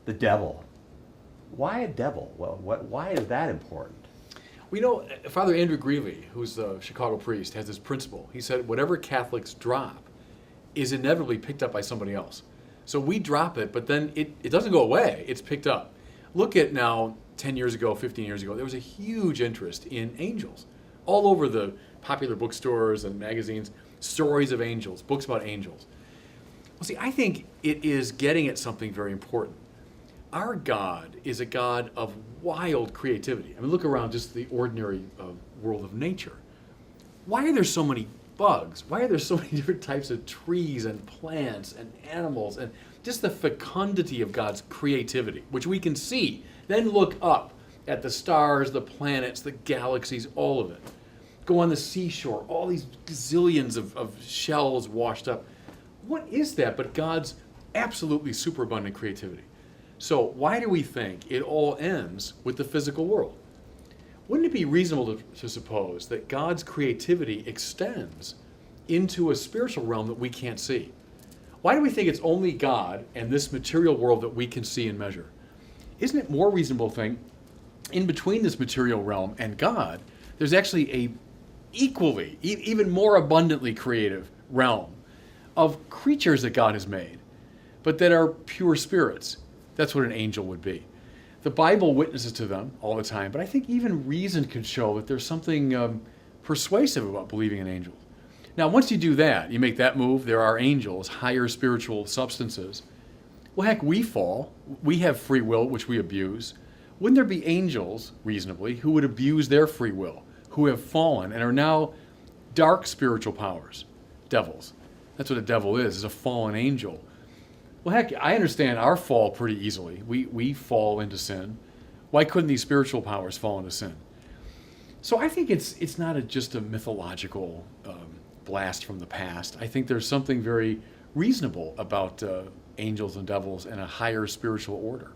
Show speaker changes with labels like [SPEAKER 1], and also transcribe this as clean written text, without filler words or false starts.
[SPEAKER 1] The devil. Why a devil? Well, why is that important?
[SPEAKER 2] We know Father Andrew Greeley, who's a Chicago priest, has this principle. He said whatever Catholics drop is inevitably picked up by somebody else. So we drop it, but then it doesn't go away, it's picked up. Look at now, 10 years ago, 15 years ago, there was a huge interest in angels. All over the popular bookstores and magazines, stories of angels, books about angels. Well, see, I think it is getting at something very important. Our God is a God of wild creativity. I mean, look around just the ordinary world of nature. Why are there so many bugs? Why are there so many different types of trees and plants and animals and just the fecundity of God's creativity, which we can see. Then look up at the stars, the planets, the galaxies, all of it. Go on the seashore, all these gazillions of shells washed up. What is that but God's absolutely superabundant creativity? So why do we think it all ends with the physical world? Wouldn't it be reasonable to suppose that God's creativity extends into a spiritual realm that we can't see? Why do we think it's only God and this material world that we can see and measure? Isn't it more reasonable to think in between this material realm and God, there's actually a equally, even more abundantly creative realm of creatures that God has made, but that are pure spirits? That's what an angel would be. The Bible witnesses to them all the time, but I think even reason could show that there's something persuasive about believing in angels. Now, once you do that, you make that move, there are angels, higher spiritual substances. Well, heck, we fall. We have free will, which we abuse. Wouldn't there be angels, reasonably, who would abuse their free will, who have fallen and are now dark spiritual powers, devils? That's what a devil is a fallen angel. Well, heck, I understand our fall pretty easily. We fall into sin. Why couldn't these spiritual powers fall into sin? So I think it's not just a mythological blast from the past. I think there's something very reasonable about angels and devils and a higher spiritual order.